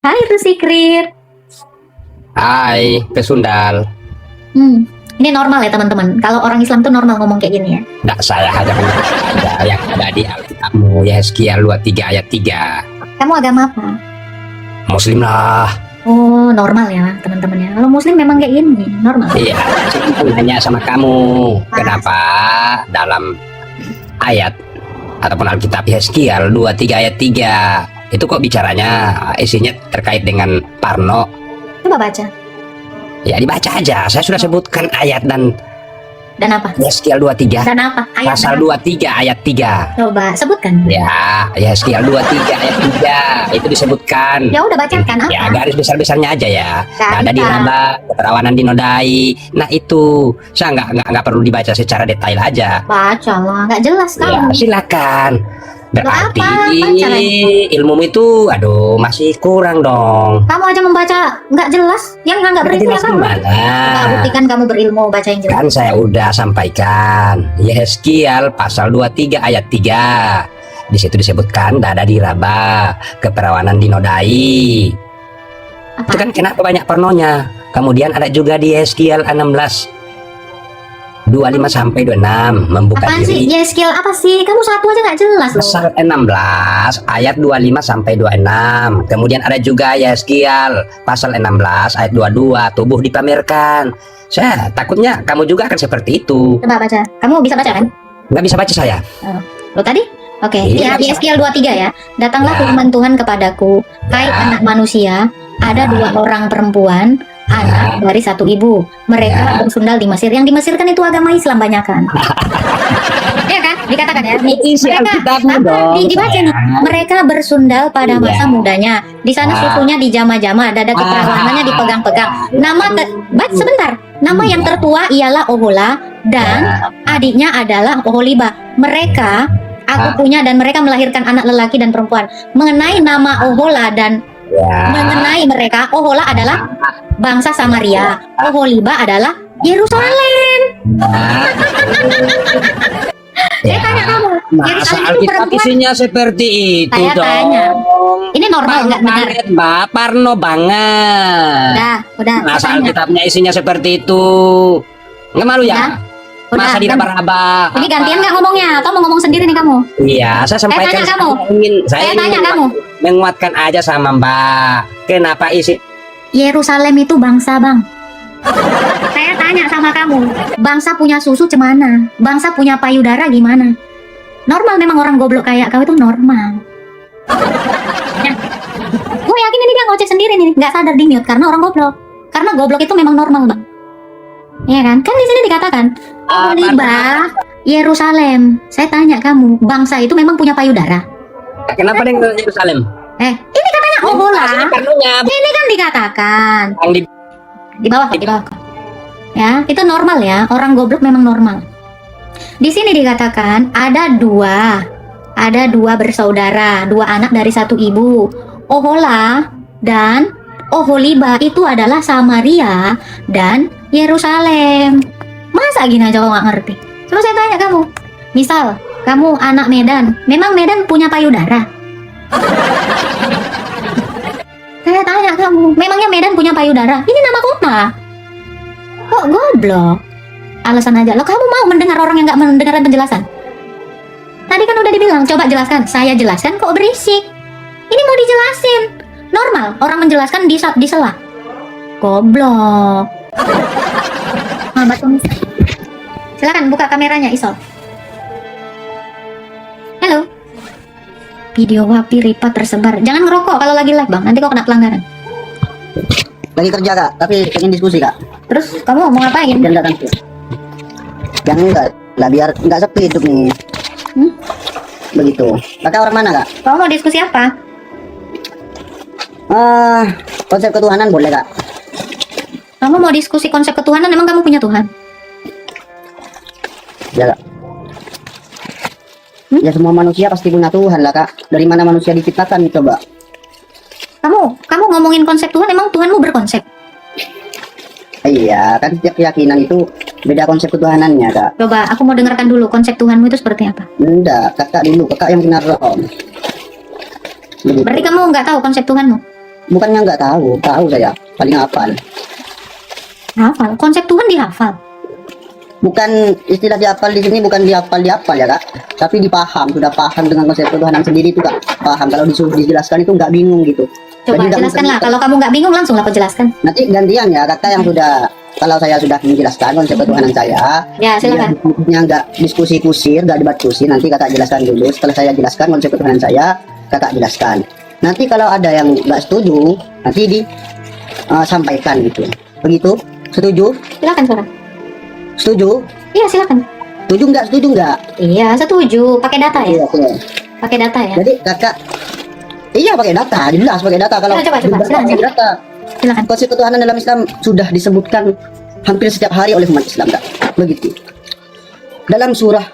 Hai Rusikrir. Hai, ke Sundal. Ini normal ya teman-teman. Kalau orang Islam tuh normal ngomong kayak gini ya. Nggak, saya hanya ada yang ada di Alkitabmu, Yehezkiel 23 ayat 3. Kamu agama apa? Muslim lah. Oh, normal ya teman-teman ya. Kalau Muslim memang kayak gini, normal. Iya, saya kan nanya sama kamu, kenapa dalam ayat ataupun Alkitab Yehezkiel 23 ayat 3 itu kok bicaranya isinya terkait dengan Parno? Coba baca. Ya dibaca aja, saya sudah sebutkan ayat dan apa? Yehezkiel 23 Dan apa? Ayat pasal 23 ayat 3. Coba sebutkan. Ya, Yehezkiel 23 ayat 3 itu disebutkan. Ya udah bacakan apa? Ya, garis besar-besarnya aja ya. Gak Ada di bisa. Raba, keperawanan dinodai. Nah itu, saya nggak perlu dibaca secara detail aja. Baca lah, nggak jelas Ya, kamu. silakan. Berarti apa? Baca lagi. ilmumu itu, aduh, masih kurang dong. Kamu aja membaca nggak jelas, yang nggak berilmu ya Jelas kamu. gimana? Nah, buktikan kamu berilmu, baca yang jelas. Kan saya udah sampaikan Yehezkiel pasal 23 ayat 3. Di situ disebutkan dada diraba, keperawanan dinodai. Apa? Itu kan kenapa banyak pornonya. Kemudian ada juga di Yehezkiel 16 25 sampai 26 membuka Apaan sih? diri. Ya skill apa sih? Kamu satu aja nggak jelas loh. Pasal 16 ayat 25 sampai 26. Kemudian ada juga Yehezkiel pasal 16 ayat 22 tubuh dipamerkan. Saya takutnya kamu juga akan seperti itu. Coba baca. Kamu bisa baca kan? Nggak bisa baca saya. Lo tadi? Oke, Iya, ya di bisa. Yehezkiel 23 ya. Datanglah Ya. firman Tuhan kepadaku, hai Ya. anak manusia, ada dua orang perempuan, anak dari satu ibu. Mereka bersundal di Mesir. Yang di Mesir kan itu agama Islam banyak kan? Ya kan? Dikatakan ya. Nih, Isi mereka Alkitabmu apa? dong, Dibaca nih. sayang. Mereka bersundal pada Iya. masa mudanya. Di sana Ah. susunya dijama-jama, dada keperawanannya dipegang-pegang. Baca sebentar. Nama yang tertua ialah Ohola dan adiknya adalah Oholiba. Mereka aku punya dan mereka melahirkan anak lelaki dan perempuan. Mengenai nama Ohola dan mengenai mereka, Ohola adalah bangsa Samaria, Oholiba adalah Yerusalem. Saya tanya kamu, Masa Yerusalem itu Alkitab perempuan? isinya seperti itu Saya dong. tanya. Ini normal nggak benar? Banget, Mbak. Parno banget. Udah, saya Masa tanya. Alkitabnya isinya seperti itu. Nggak malu ya? Masa diraba-raba? Ini gantian nggak ngomongnya? Atau mau ngomong sendiri nih kamu? Iya, saya sampaikan. tanya kamu. Saya tanya ingin kamu. menguatkan aja sama Mbak. Kenapa isi? Yerusalem itu bangsa, Bang. Saya tanya sama kamu, bangsa punya susu cemana? Bangsa punya payudara gimana? Normal memang orang goblok kayak kau itu normal. Ya. Gue yakin ini dia ngocek sendiri nih, nggak sadar di mute karena orang goblok. Karena goblok itu memang normal, Bang. Iya kan? Kan di sini dikatakan, Oholiba, Yerusalem. Saya tanya kamu, bangsa itu memang punya payudara? Kenapa dia nggak Yerusalem? Ini katanya Ohola. Parnonya Ini kan dikatakan yang di bawah kok, di bawah kok. Ya, itu normal ya. Orang goblok memang normal. Di sini dikatakan ada dua bersaudara, dua anak dari satu ibu. Ohola dan Oholiba itu adalah Samaria dan Yerusalem. Masa gini aja kau nggak ngerti? Coba saya tanya kamu. Misal, kamu anak Medan. Memang Medan punya payudara? Saya tanya kamu, memangnya Medan punya payudara? Ini nama kota. Kok goblok? Alasan aja. Lo kamu mau mendengar orang yang nggak mendengar penjelasan? Tadi kan udah dibilang, coba jelaskan. Saya jelaskan kok berisik. Ini mau dijelasin. Normal, orang menjelaskan disela. Goblok. Silakan buka kameranya, Isol. Halo. Video wapi ripat tersebar. Jangan ngerokok kalau lagi live, Bang. Nanti kau kena pelanggaran. Lagi kerja kak, tapi pengen diskusi kak. Terus kamu mau ngapain? Dan datang yang enggak lah, biar enggak sepi hidup nih. Begitu. Kakak orang mana kak? Kamu mau diskusi apa? Konsep ketuhanan boleh kak? Kamu mau diskusi konsep ketuhanan? Emang kamu punya Tuhan? Ya kak. Ya semua manusia pasti punya Tuhan lah kak. Dari mana manusia diciptakan coba? Kamu ngomongin konsep Tuhan, emang Tuhanmu berkonsep? Iya kan setiap keyakinan itu beda konsep ketuhanannya kak. Coba aku mau dengarkan dulu konsep Tuhanmu itu seperti apa. Enggak, kakak dulu, kakak yang benar roh. Begitu. Berarti kamu nggak tahu konsep Tuhanmu? bukannya nggak tahu, tahu saya paling hafal. Hafal. Konsep Tuhan dihafal. Bukan istilah dihafal di sini, bukan dihafal ya kak, tapi dipaham, sudah paham dengan konsep ketuhanan sendiri itu kak, paham. Kalau disuruh dijelaskan itu nggak bingung gitu. Coba Jadi nggak jelaskanlah. mungkin- Kalau kamu nggak bingung, langsung lah kau jelaskan. Nanti gantian ya kakak yang sudah, kalau saya sudah menjelaskan konsep ketuhanan saya, Ya, silakan. yang nggak diskusi kusir, nggak debat kusir, nanti kakak jelaskan dulu. Setelah saya jelaskan konsep ketuhanan saya, kakak jelaskan. Nanti kalau ada yang nggak setuju, nanti disampaikan gitu. Begitu? Setuju? Silakan, silakan. Setuju? Iya, silakan. Setuju nggak? Setuju nggak? Iya, setuju. Pakai data ya? Iya, iya. Pakai data ya? Jadi kakak, iya pakai data, jelas pakai data. Kalau Coba, pakai silakan. data, Silakan. konsep ketuhanan dalam Islam sudah disebutkan hampir setiap hari oleh umat Islam, kak. Begitu. Dalam surah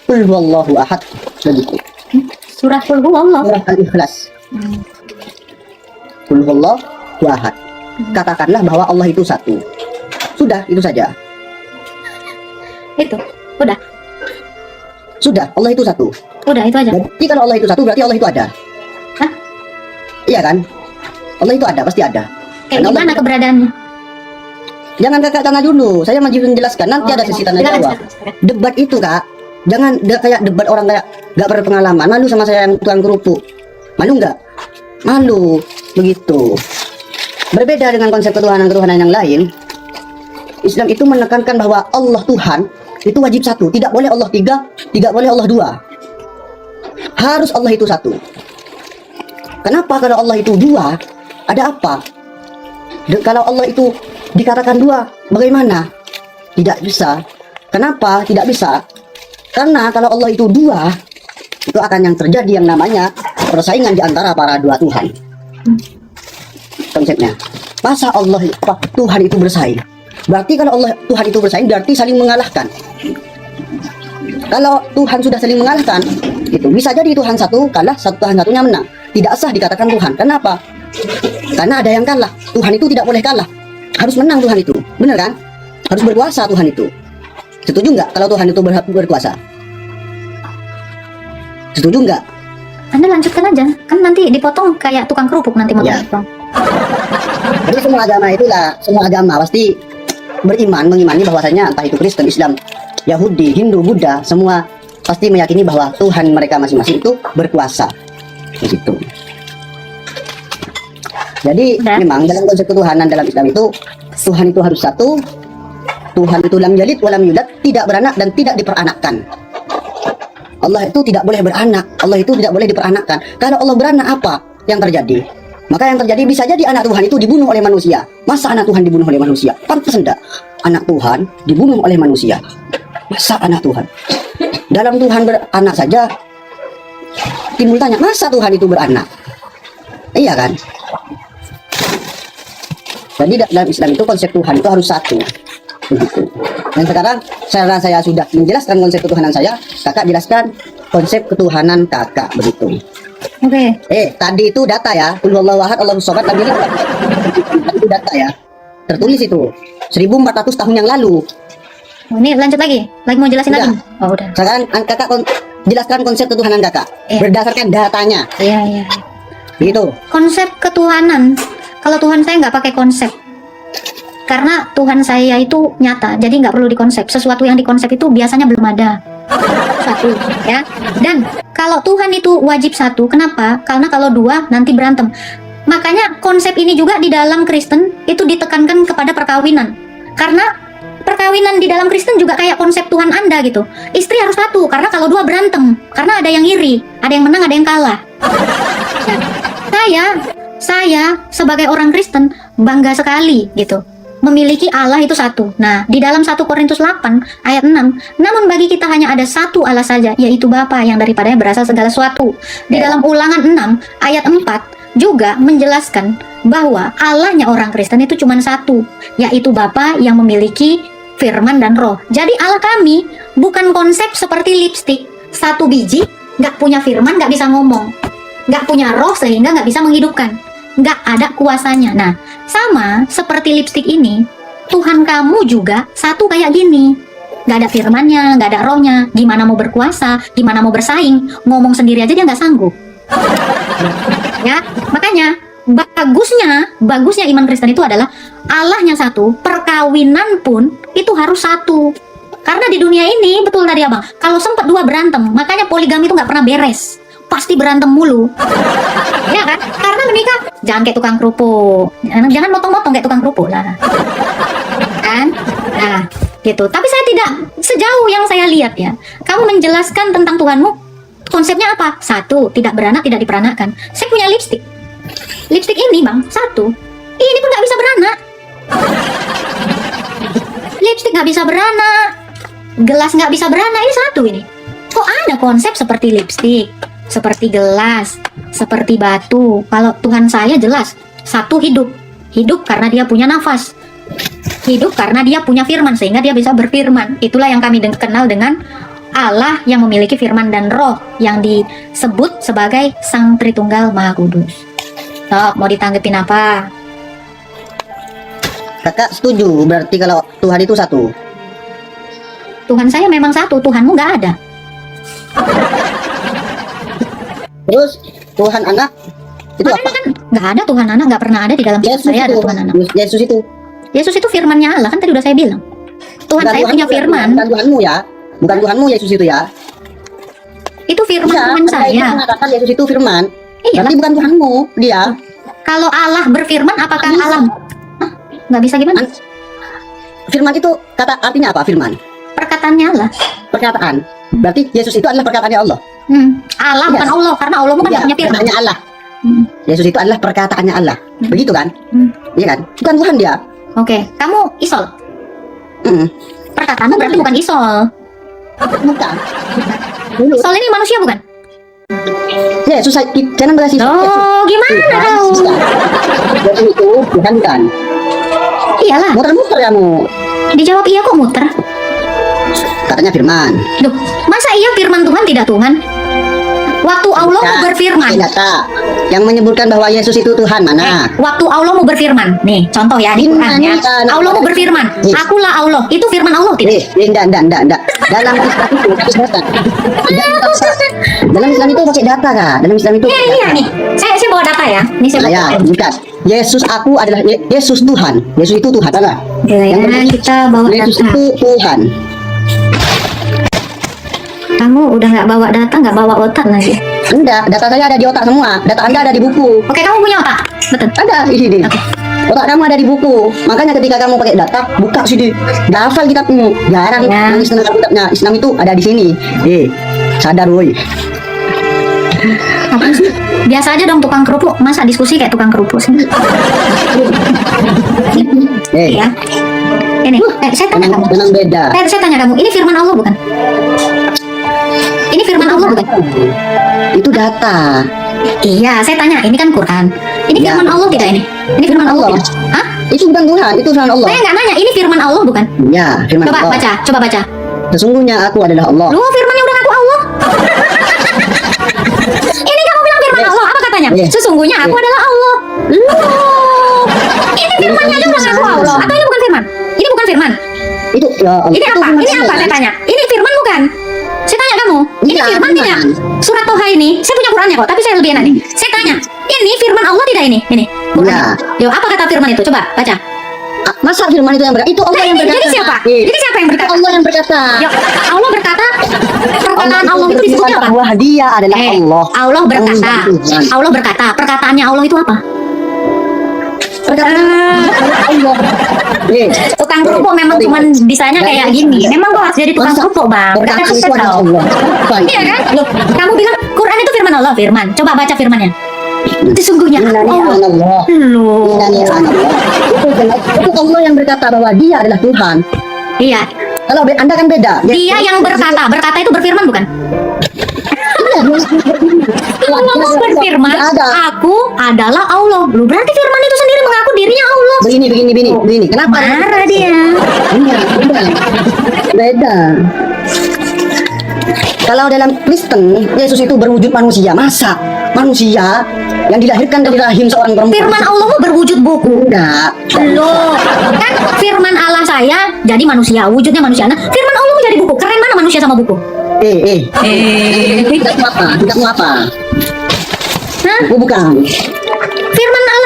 Qul huwallahu ahad, begitu. Surah Qul huwallah. Surah Al-Ikhlas. Qul huwallahu ahad. Katakanlah bahwa Allah itu satu. Sudah, itu saja. Itu. Udah. Sudah, Allah itu satu. Udah, itu aja. Berarti kalau Allah itu satu, berarti Allah itu ada. Hah? Iya kan? Allah itu ada, pasti ada. Kayak Karena Allah- gimana keberadaannya? Jangan kakak tanya dulu, saya masih menjelaskan. Nanti ada sesi tanya Silakan, jawab. silakan. Debat itu kak, jangan kayak debat orang kayak gak berpengalaman. Malu sama saya yang tukang kerupuk. Malu nggak? Malu, begitu. Berbeda dengan konsep ketuhanan yang lain. Islam itu menekankan bahwa Allah Tuhan itu wajib satu. Tidak boleh Allah tiga, tidak boleh Allah dua. Harus Allah itu satu. Kenapa kalau Allah itu dua? Ada apa? Kalau Allah itu dikatakan dua, bagaimana? Tidak bisa. Kenapa tidak bisa? Karena kalau Allah itu dua, itu akan yang terjadi yang namanya persaingan di antara para dua Tuhan. Konsepnya. Masa Tuhan itu bersaing? Berarti kalau Allah Tuhan itu bersaing, berarti saling mengalahkan. Kalau Tuhan sudah saling mengalahkan, itu bisa jadi Tuhan satu kalah, Tuhan satunya menang. Tidak sah dikatakan Tuhan. Kenapa? Karena ada yang kalah. Tuhan itu tidak boleh kalah. Harus menang Tuhan itu. Benar kan? Harus berkuasa Tuhan itu. Setuju nggak kalau Tuhan itu berkuasa? Setuju nggak? Anda lanjutkan aja. Kan nanti dipotong kayak tukang kerupuk nanti mau Ya. potong. Jadi semua agama itulah, semua agama pasti mengimani bahwasanya entah itu Kristen, Islam, Yahudi, Hindu, Buddha, semua pasti meyakini bahwa Tuhan mereka masing-masing itu berkuasa. Begitu. Jadi Udah. memang dalam konsep ketuhanan dalam Islam itu Tuhan itu harus satu. Tuhan itu lam yalid walam yulad, tidak beranak dan tidak diperanakkan. Allah itu tidak boleh beranak. Allah itu tidak boleh diperanakkan. Kalau Allah beranak apa yang terjadi? Maka yang terjadi bisa jadi anak Tuhan itu dibunuh oleh manusia. Masa anak Tuhan dibunuh oleh manusia? Pantas enggak? Anak Tuhan dibunuh oleh manusia. Masa anak Tuhan? Dalam Tuhan beranak saja timbul tanya, masa Tuhan itu beranak? Iya kan? Jadi dalam Islam itu konsep Tuhan itu harus satu. Begitu. Dan sekarang saya sudah menjelaskan konsep ketuhanan saya, kakak jelaskan konsep ketuhanan kakak, begitu. Oke. Tadi itu data ya, Qul huwallahu ahad, Allahus samad, tadi itu data ya. Tertulis itu 1400 tahun yang lalu. Oh, ini lanjut lagi. Lagi mau jelasin Udah. lagi? Oh, udah. Sekarang kakak jelaskan konsep ketuhanan kakak Iya. berdasarkan datanya. Iya, iya. Gitu. Konsep ketuhanan. Kalau Tuhan saya nggak pakai konsep. Karena Tuhan saya itu nyata, jadi nggak perlu dikonsep. Sesuatu yang dikonsep itu biasanya belum ada. Satu, ya. Dan kalau Tuhan itu wajib satu, kenapa? Karena kalau dua nanti berantem. Makanya konsep ini juga di dalam Kristen itu ditekankan kepada perkawinan. Karena perkawinan di dalam Kristen juga kayak konsep Tuhan Anda gitu. Istri harus satu, karena kalau dua berantem. Karena ada yang iri, ada yang menang, ada yang kalah. Saya sebagai orang Kristen bangga sekali gitu memiliki Allah itu satu. Nah, di dalam 1 Korintus 8 ayat 6, namun bagi kita hanya ada satu Allah saja, yaitu Bapa yang daripadanya berasal segala sesuatu. Di dalam Ulangan 6 ayat 4 juga menjelaskan bahwa Allahnya orang Kristen itu cuma satu, yaitu Bapa yang memiliki firman dan roh. Jadi Allah kami bukan konsep seperti lipstik, satu biji, nggak punya firman, nggak bisa ngomong, nggak punya roh sehingga nggak bisa menghidupkan, nggak ada kuasanya. Nah, sama seperti lipstik ini, Tuhan kamu juga satu kayak gini, nggak ada firmannya, nggak ada rohnya. Gimana mau berkuasa, gimana mau bersaing, ngomong sendiri aja dia nggak sanggup. Ya, makanya bagusnya iman Kristen itu adalah Allahnya satu, perkawinan pun itu harus satu. Karena di dunia ini, betul tadi abang, kalau sempat dua berantem, makanya poligami itu nggak pernah beres, pasti berantem mulu. Ya kan? Karena menikah jangan kayak tukang kerupuk, jangan motong-motong kayak tukang kerupuk lah. Kan? Nah, gitu. Tapi saya tidak, sejauh yang saya lihat ya, kamu menjelaskan tentang Tuhanmu, konsepnya apa? Satu, tidak beranak, tidak diperanakan. Saya punya lipstik. Lipstik ini bang, satu, ini pun nggak bisa beranak. Lipstik nggak bisa beranak, gelas nggak bisa beranak, ini satu ini. Kok ada konsep seperti lipstik, seperti gelas, seperti batu? Kalau Tuhan saya jelas, satu hidup. Hidup karena dia punya nafas. Hidup karena dia punya firman, sehingga dia bisa berfirman. Itulah yang kami kenal dengan Allah yang memiliki firman dan roh, yang disebut sebagai Sang Tritunggal Maha Kudus. Sok, mau ditanggepin apa? Kakak setuju, berarti kalau Tuhan itu satu. Tuhan saya memang satu, Tuhanmu nggak ada. Terus Tuhan anak itu Makanya apa? kan nggak ada Tuhan anak, nggak pernah ada di dalam hidup Yesus saya ada itu. Tuhan anak. Yesus itu. Yesus itu firmannya Allah, kan tadi udah saya bilang. Tuhan saya punya firman, Bukan Tuhanmu ya. Bukan Tuhanmu Yesus itu ya. itu firman Iya, Tuhan Anda itu saya. mengatakan Yesus itu firman. Iya. Berarti bukan Tuhanmu dia. Kalau Allah berfirman, apakah Bisa. Allah? Hah? Nggak bisa gimana? Firman itu kata artinya apa firman? Perkataannya Allah. Perkataan. Berarti Yesus itu adalah perkataannya Allah. Allah Iya. bukan Allah, karena Allah bukan Iya, punya firman. perkataannya Allah. Hmm. Yesus itu adalah perkataannya Allah. Begitu kan? Hmm. Iya kan? Bukan Tuhan dia. Oke, kamu isol. Mm. Perkataanmu berarti bukan isol. Bukan. Dulu. Isol ini manusia bukan? Yesus jangan berhasil. Oh, gimana tahu? Yesus itu Tuhan kan. Iyalah, Muter-muter kamu. dijawab iya kok muter. Katanya firman. Duh, masa iya firman Tuhan tidak Tuhan? Waktu Allah mau berfirman, Data yang menyebutkan bahwa Yesus itu Tuhan mana? waktu Allah mau berfirman, nih contoh ya di Quran ya. Allah mau berfirman, akulah Allah, itu firman Allah tidak? Enggak. Dalam Islam itu pakai data. Dalam Islam itu pakai data kak. Dalam Islam itu. Iya nih, saya bawa data ya. Nih saya Ya, bawa. bukan. Yesus aku adalah Yesus Tuhan. Yesus itu Tuhan, mana? Ya, kita bawa Yesus data. itu Tuhan. Kamu udah nggak bawa data, nggak bawa otak lagi. Enggak, data saya ada di otak semua. Data Anda ada di buku. Oke, kamu punya otak, betul? Ada di sini. Oke. Otak kamu ada di buku. Makanya ketika kamu pakai data, buka sini. Dah hafal kitabmu. Jarang Ya. nulis tentang kitabnya. Islam itu ada di sini. Sadar woi. Apa sih? Biasa aja dong tukang kerupuk, masa diskusi kayak tukang kerupuk sih? Ya. Ini, saya tanya kamu. Memang beda. Saya tanya kamu, ini firman Allah bukan? Ini firman Allah bukan? Itu data. Iya, saya tanya, ini kan Quran. Ini Ya. firman Allah tidak ini? Ini firman Allah Allah. tidak? Hah? Itu bukan Tuhan, itu firman Allah. Saya nggak nanya, ini firman Allah bukan? Ya, firman Coba Allah. baca, coba baca. Sesungguhnya aku adalah Allah. Lu firmannya udah ngaku Allah. Ini kamu bilang firman Yes. Allah, apa katanya? Yes. Sesungguhnya aku adalah Allah. Loh. Ini firmannya aja udah ngaku Allah. Atau ini bukan firman? Ini bukan firman. Itu ya Allah. Ini Itu apa? firman Ini apa? Allah. Saya tanya. Ini firman bukan? Saya tanya kamu. Ini Iya, firman firman. tidak? Surat Toha ini, saya punya Qurannya kok, tapi saya lebih enak nih. Saya tanya, ini firman Allah tidak ini? Ini. Iya. Yo, apa kata firman itu? Coba baca. Masa firman itu yang berkata? Itu Allah Nah, yang ini, berkata. jadi siapa? Jadi siapa yang berkata? Allah yang berkata. Yo, Allah berkata, perkataan Allah itu disebutnya apa? Bahwa dia adalah Allah. Allah berkata. Tuhan. Allah berkata. Perkataannya Allah itu apa? Perkataan Allah. Tukang kerupuk memang cuman bisanya kayak gini. Memang kok harus jadi tukang kerupuk, Bang. Udah Perkataan itu kesel adalah tau. Allah. Apa itu? Iya kan? Loh, kamu bilang Quran itu firman Allah, firman. Coba baca firmannya. Sesungguhnya aku Innani Allah. anallah. Loh. Innani anallah. Itu Allah yang berkata bahwa dia adalah Tuhan. Iya, Kalau Anda kan beda. dia yang berkata. Berkata itu berfirman bukan? Allah mau berfirman, Ada. aku adalah Allah. Lu berarti firman itu sendiri mengaku dirinya Allah. Begini. Kenapa? Marah dia. Iya, beda. Kalau dalam Kristen, Yesus itu berwujud manusia. Masa manusia yang dilahirkan dari rahim seorang perempuan? Firman Allah mau berwujud buku. Enggak. Loh, kan firman Allah saya jadi manusia, wujudnya manusia. Nah, firman Allah mau jadi buku. Keren mana manusia sama buku? Tidak mau apa? Hah? Oh, bukan. Firman Allah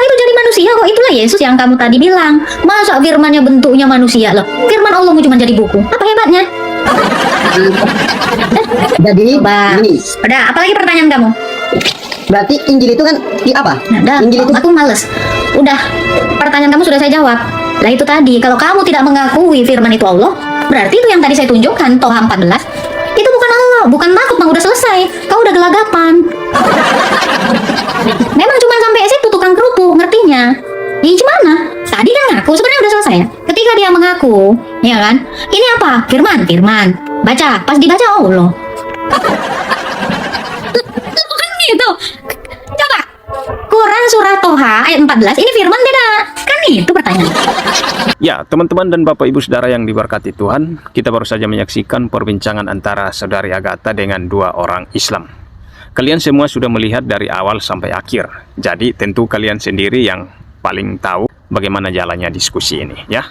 itulah Yesus yang kamu tadi bilang. Masa firmannya bentuknya manusia loh? Firman Allah cuma jadi buku. Apa hebatnya? Jadi Bah, ini udah, apalagi pertanyaan kamu? berarti Injil itu kan di apa? Nah, dah, Injil itu aku males. Udah, pertanyaan kamu sudah saya jawab. Lah itu tadi, kalau kamu tidak mengakui firman itu Allah, berarti itu yang tadi saya tunjukkan, Toha 14, itu bukan Allah, bukan takut, bang, udah selesai. Kau udah gelagapan. Memang cuma sampai situ tukang kerupuk, ngertinya. Ya gimana? Tadi kan ngaku, sebenarnya udah selesai. Ketika dia mengaku, ya kan? Ini apa? Firman, firman. Baca, pas dibaca Allah. Bukan gitu. Coba. Quran surah Toha ayat 14, ini firman tidak? Kan itu pertanyaan. Ya, teman-teman dan Bapak Ibu Saudara yang diberkati Tuhan, kita baru saja menyaksikan perbincangan antara Saudari Agatha dengan dua orang Islam. Kalian semua sudah melihat dari awal sampai akhir, jadi tentu kalian sendiri yang paling tahu bagaimana jalannya diskusi ini, ya.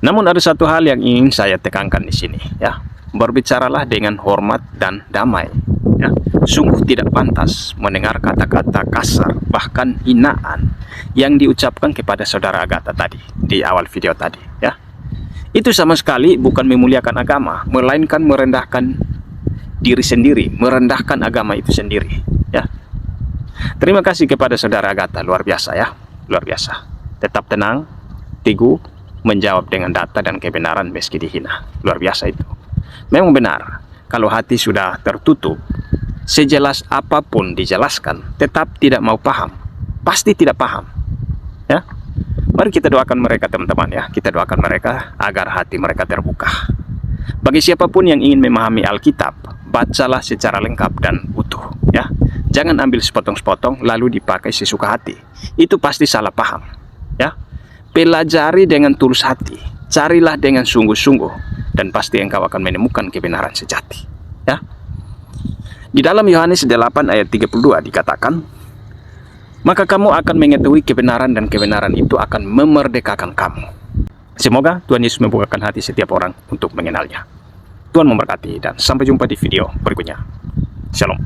Namun ada satu hal yang ingin saya tekankan di sini, ya. Berbicaralah dengan hormat dan damai, ya. Sungguh tidak pantas mendengar kata-kata kasar, bahkan hinaan yang diucapkan kepada Saudara Agatha tadi di awal video tadi, ya. Itu sama sekali bukan memuliakan agama, melainkan merendahkan diri sendiri, merendahkan agama itu sendiri, ya. Terima kasih kepada Saudara Agatha, luar biasa, ya, luar biasa. Tetap tenang, teguh, menjawab dengan data dan kebenaran meski dihina, luar biasa itu. Memang benar, kalau hati sudah tertutup, sejelas apapun dijelaskan, tetap tidak mau paham, pasti tidak paham, ya. Mari kita doakan mereka, teman-teman, ya. Kita doakan mereka agar hati mereka terbuka. Bagi siapapun yang ingin memahami Alkitab, bacalah secara lengkap dan utuh, ya. Jangan ambil sepotong-sepotong lalu dipakai sesuka hati. Itu pasti salah paham, ya. Pelajari dengan tulus hati, carilah dengan sungguh-sungguh, dan pasti engkau akan menemukan kebenaran sejati, ya. Di dalam Yohanes 8 ayat 32 dikatakan, maka kamu akan mengetahui kebenaran dan kebenaran itu akan memerdekakan kamu. Semoga Tuhan Yesus membukakan hati setiap orang untuk mengenalnya. Tuhan memberkati dan sampai jumpa di video berikutnya. Shalom.